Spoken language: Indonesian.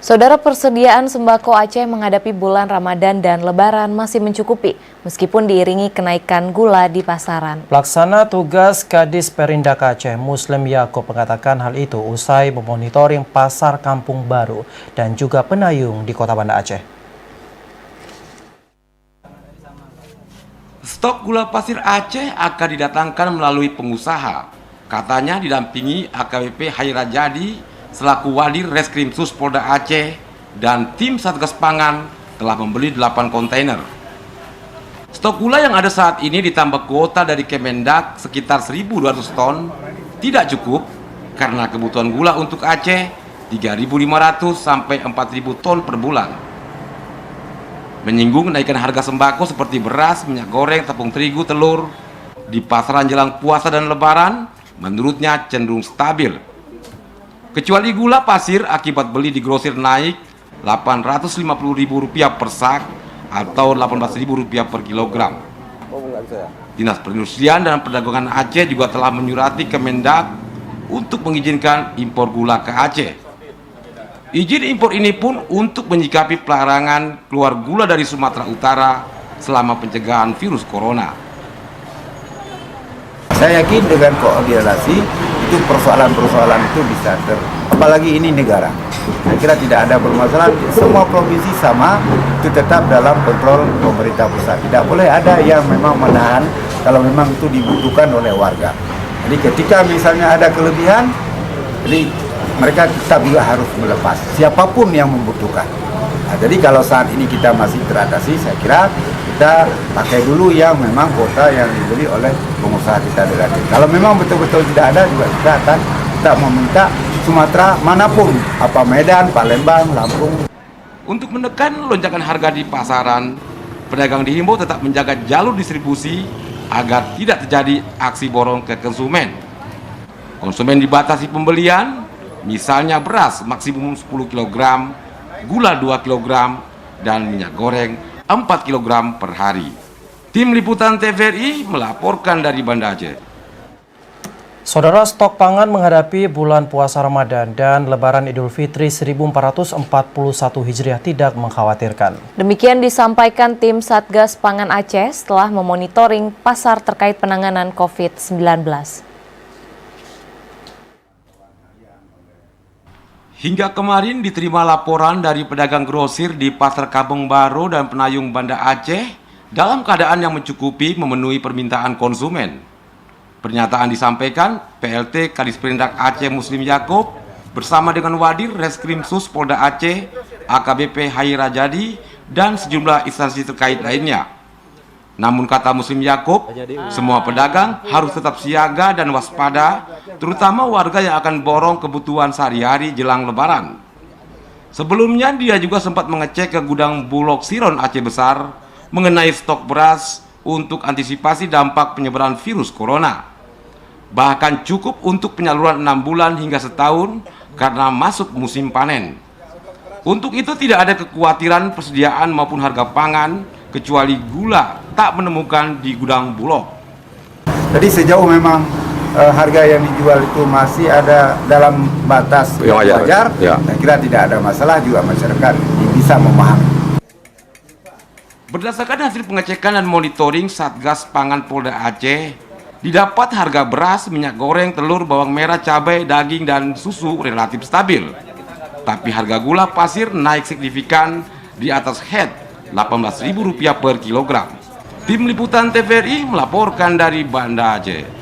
Saudara, persediaan sembako Aceh menghadapi bulan Ramadan dan Lebaran masih mencukupi, meskipun diiringi kenaikan gula di pasaran. Pelaksana tugas Kadis Perindak Aceh, Muslim Yaakob, mengatakan hal itu usai memonitoring pasar Kampung Baru dan juga Penayung di Kota Banda Aceh. Stok gula pasir Aceh akan didatangkan melalui pengusaha. Katanya didampingi AKBP Hairajadi selaku Wadir Reskrim Sus Polda Aceh dan tim Satgas Pangan telah membeli 8 kontainer. Stok gula yang ada saat ini ditambah kuota dari Kemendak sekitar 1.200 ton tidak cukup karena kebutuhan gula untuk Aceh 3.500 sampai 4.000 ton per bulan. Menyinggung kenaikan harga sembako seperti beras, minyak goreng, tepung terigu, telur di pasaran jelang puasa dan lebaran menurutnya cenderung stabil. Kecuali gula pasir akibat beli di grosir naik Rp850.000 per sak atau Rp18.000 per kilogram. Dinas Perindustrian dan Perdagangan Aceh juga telah menyurati Kemendak untuk mengizinkan impor gula ke Aceh. Izin impor ini pun untuk menyikapi pelarangan keluar gula dari Sumatera Utara selama pencegahan virus corona. Saya yakin dengan koordinasi itu persoalan-persoalan itu bisa apalagi ini negara. Saya kira tidak ada permasalahan, semua provinsi sama, itu tetap dalam kontrol pemerintah pusat. Tidak boleh ada yang memang menahan kalau memang itu dibutuhkan oleh warga. Jadi ketika misalnya ada kelebihan, jadi mereka tetap juga harus melepas, siapapun yang membutuhkan. Nah, jadi kalau saat ini kita masih teratasi, saya kira kita pakai dulu yang memang kuota yang dibeli oleh pengusaha kita di Aceh. Kalau memang betul-betul tidak ada, juga kita akan meminta Sumatera manapun, apa Medan, Palembang, Lampung. Untuk menekan lonjakan harga di pasaran, pedagang dihimbau tetap menjaga jalur distribusi agar tidak terjadi aksi borong ke konsumen. Konsumen dibatasi pembelian, misalnya beras maksimum 10 kg, gula 2 kg, dan minyak goreng 4 kg per hari. Tim Liputan TVRI melaporkan dari Banda Aceh. Saudara, stok pangan menghadapi bulan puasa Ramadan dan Lebaran Idul Fitri 1441 Hijriah tidak mengkhawatirkan. Demikian disampaikan tim Satgas Pangan Aceh setelah memonitoring pasar terkait penanganan COVID-19. Hingga kemarin diterima laporan dari pedagang grosir di Pasar Kampung Baru dan Penayung Banda Aceh dalam keadaan yang mencukupi memenuhi permintaan konsumen. Pernyataan disampaikan PLT Kadis Perindak Aceh Muslim Yaakob bersama dengan Wadir Reskrim Sus Polda Aceh, AKBP Hairajadi, dan sejumlah instansi terkait lainnya. Namun kata Muslim Yaakob, semua pedagang harus tetap siaga dan waspada, terutama warga yang akan borong kebutuhan sehari-hari jelang Lebaran. Sebelumnya dia juga sempat mengecek ke gudang Bulog Siron Aceh Besar mengenai stok beras untuk antisipasi dampak penyebaran virus corona. Bahkan cukup untuk penyaluran 6 bulan hingga setahun karena masuk musim panen. Untuk itu tidak ada kekhawatiran persediaan maupun harga pangan kecuali gula tak menemukan di gudang Bulog. Jadi sejauh memang harga yang dijual itu masih ada dalam batas yang wajar, saya kira tidak ada masalah, juga masyarakat bisa memahami. Berdasarkan hasil pengecekan dan monitoring Satgas Pangan Polda Aceh, didapat harga beras, minyak goreng, telur, bawang merah, cabai, daging, dan susu relatif stabil. Tapi harga gula pasir naik signifikan di atas head Rp18.000 per kilogram. Tim Liputan TVRI melaporkan dari Banda Aceh.